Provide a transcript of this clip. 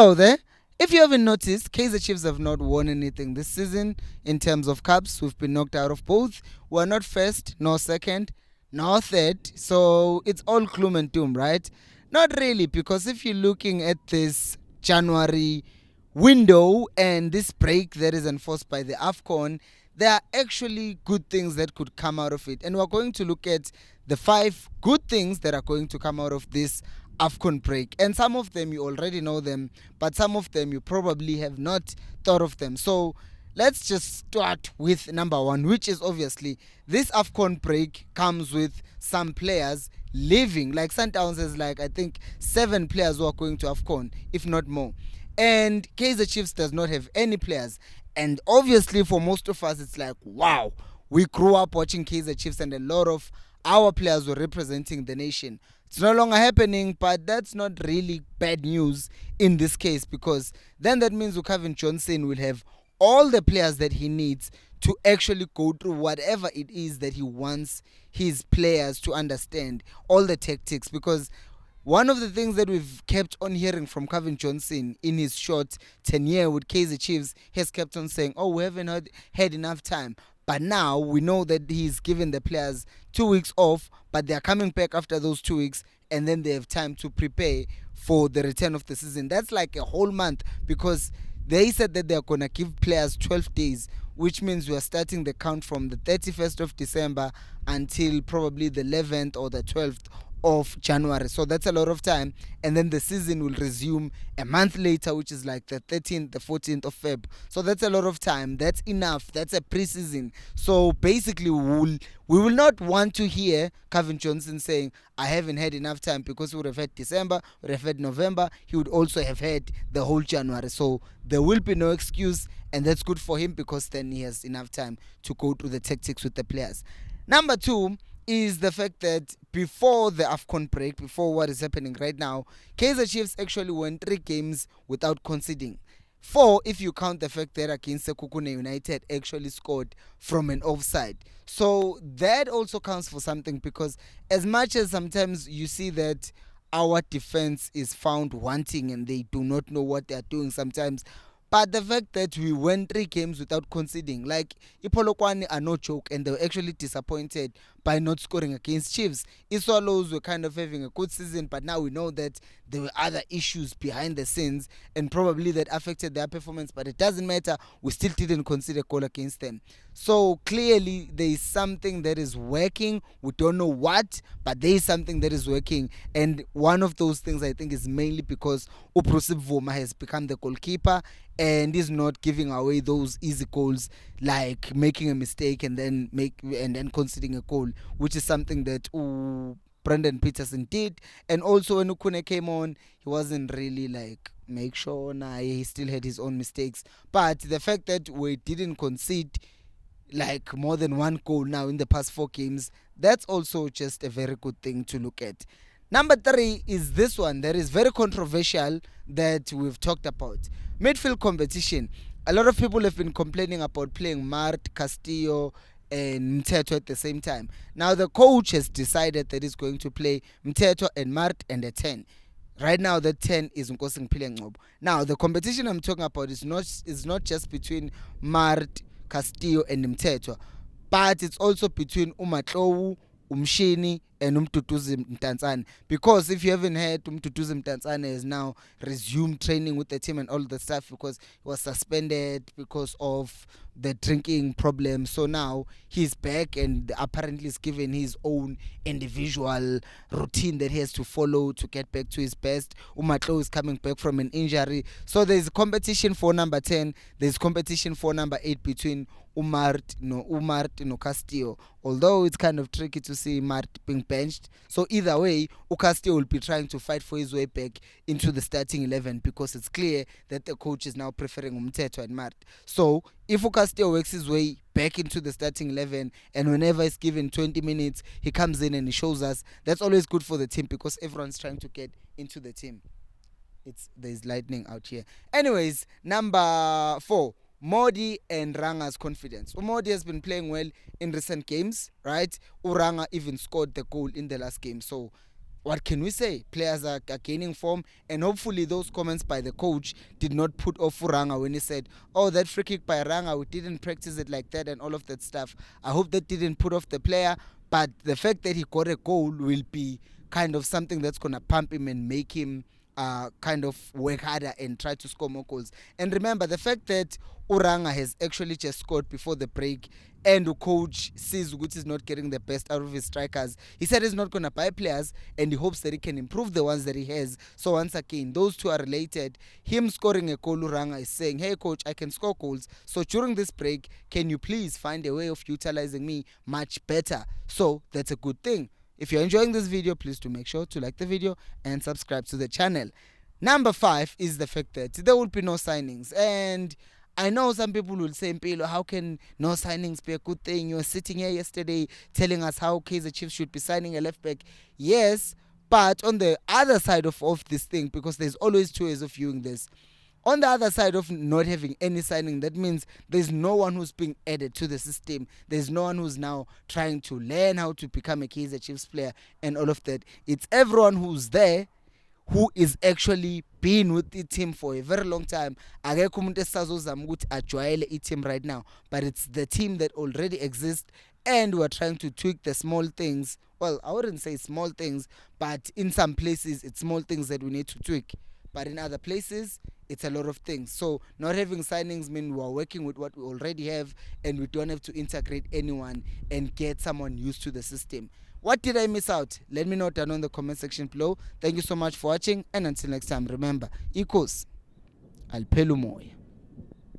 Hello there. If you haven't noticed, Kaizer Chiefs have not won anything this season in terms of cups. We've been knocked out of both. We're not first, nor second, nor third. So it's all gloom and doom, right? Not really, because if you're looking at this January window and this break that is enforced by the AFCON, there are actually good things that could come out of it. And we're going to look at the 5 good things that are going to come out of this AFCON break. And some of them you already know them, but some of them you probably have not thought of them. So let's just start with number 1, which is obviously this AFCON break comes with some players leaving. Like Sundowns has I think 7 players who are going to AFCON, if not more. And Kaizer Chiefs does not have any players. And obviously for most of us it's like, wow, we grew up watching Kaizer Chiefs and a lot of our players were representing the nation. It's no longer happening, but that's not really bad news in this case, because then that means Kevin Johnson will have all the players that he needs to actually go through whatever it is that he wants his players to understand, all the tactics. Because one of the things that we've kept on hearing from Kevin Johnson in his short tenure with Kaizer Chiefs, has kept on saying, oh, we haven't had enough time. But now we know that he's given the players 2 weeks off, but they're coming back after those 2 weeks, and then they have time to prepare for the return of the season. That's like a whole month, because they said that they're going to give players 12 days, which means we are starting the count from the 31st of December until probably the 11th or the 12th of January. So that's a lot of time, and then the season will resume a month later, which is like the 13th, the 14th of Feb. So that's a lot of time. That's enough. That's a preseason. So basically we will not want to hear Kevin Johnson saying, I haven't had enough time, because he would have had December, would have had November, he would also have had the whole January. So there will be no excuse, and that's good for him, because then he has enough time to go through the tactics with the players. Number 2 is the fact that before the AFCON break, before what is happening right now, Kaizer Chiefs actually won 3 games without conceding. 4 if you count the fact that against Sekhukhune United actually scored from an offside. So that also counts for something, because as much as sometimes you see that our defense is found wanting and they do not know what they are doing sometimes, but the fact that we won 3 games without conceding, like Ipolokwani are no joke, and they were actually disappointed by not scoring against Chiefs. Iswallows were kind of having a good season, but now we know that there were other issues behind the scenes, and probably that affected their performance, but it doesn't matter. We still didn't concede a goal against them. So clearly there is something that is working. We don't know what, but there is something that is working. And one of those things, I think, is mainly because Uprosip Voma has become the goalkeeper and is not giving away those easy goals, like making a mistake and then conceding a goal, which is something that Brendan Peterson did. And also when Ukune came on, he wasn't really like make sure. Nah, he still had his own mistakes. But the fact that we didn't concede like more than 1 goal now in the past 4 games, that's also just a very good thing to look at. Number 3 is this one that is very controversial, that we've talked about. Midfield competition. A lot of people have been complaining about playing Mart, Castillo, and Mteto at the same time. Now the coach has decided that he's going to play Mteto and Mart and a 10. Right now the 10 is Nkosi Ngiphile Ngcobo. Now the competition I'm talking about is not just between Mart, Castillo and Mteto, but it's also between Umatlowu, Umshini and Umduduzi Mtanzane. Because if you haven't heard, Umduduzi Mtanzane has now resumed training with the team and all the stuff, because he was suspended because of the drinking problem. So now he's back and apparently is given his own individual routine that he has to follow to get back to his best. Umatlo is coming back from an injury. So there's competition for number 10. There's competition for number 8 between Umart no Castillo. Although it's kind of tricky to see Mart being benched. So either way, Castillo will be trying to fight for his way back into the starting 11, because it's clear that the coach is now preferring Umteto and Mart. So if Castillo works his way back into the starting 11, and whenever he's given 20 minutes, he comes in and he shows us, that's always good for the team, because everyone's trying to get into the team. There's lightning out here. Anyways, number 4. Modi and Ranga's confidence. Modi has been playing well in recent games, right? Uranga even scored the goal in the last game. So what can we say? Players are gaining form, and hopefully those comments by the coach did not put off Uranga when he said, "Oh, that free kick by Ranga, we didn't practice it like that," and all of that stuff. I hope that didn't put off the player, but the fact that he got a goal will be kind of something that's gonna pump him and make him kind of work harder and try to score more goals. And remember, the fact that Uranga has actually just scored before the break, and the coach sees Uguti is not getting the best out of his strikers. He said he's not going to buy players, and he hopes that he can improve the ones that he has. So once again, those two are related. Him scoring a goal, Uranga is saying, "Hey coach, I can score goals. So during this break, can you please find a way of utilizing me much better?" So that's a good thing. If you're enjoying this video, please do make sure to like the video and subscribe to the channel. Number 5 is the fact that there will be no signings. And I know some people will say, "Mpilo, how can no signings be a good thing? You were sitting here yesterday telling us how Kaizer Chiefs should be signing a left back." Yes, but on the other side of this thing, because there's always two ways of viewing this. On the other side of not having any signing, that means there's no one who's being added to the system. There's no one who's now trying to learn how to become a Kaizer Chiefs player and all of that. It's everyone who's there who is actually been with the team for a very long time. Akekho umuntu esazozama ukuthi ajwayele i-team right now, but it's the team that already exists, and we're trying to tweak the small things. Well, I wouldn't say small things, but in some places it's small things that we need to tweak, but in other places it's a lot of things. So not having signings mean we are working with what we already have, and we don't have to integrate anyone and get someone used to the system. What did I miss out? Let me know down in the comment section below. Thank you so much for watching, and until next time, remember, equals Alpelumoy.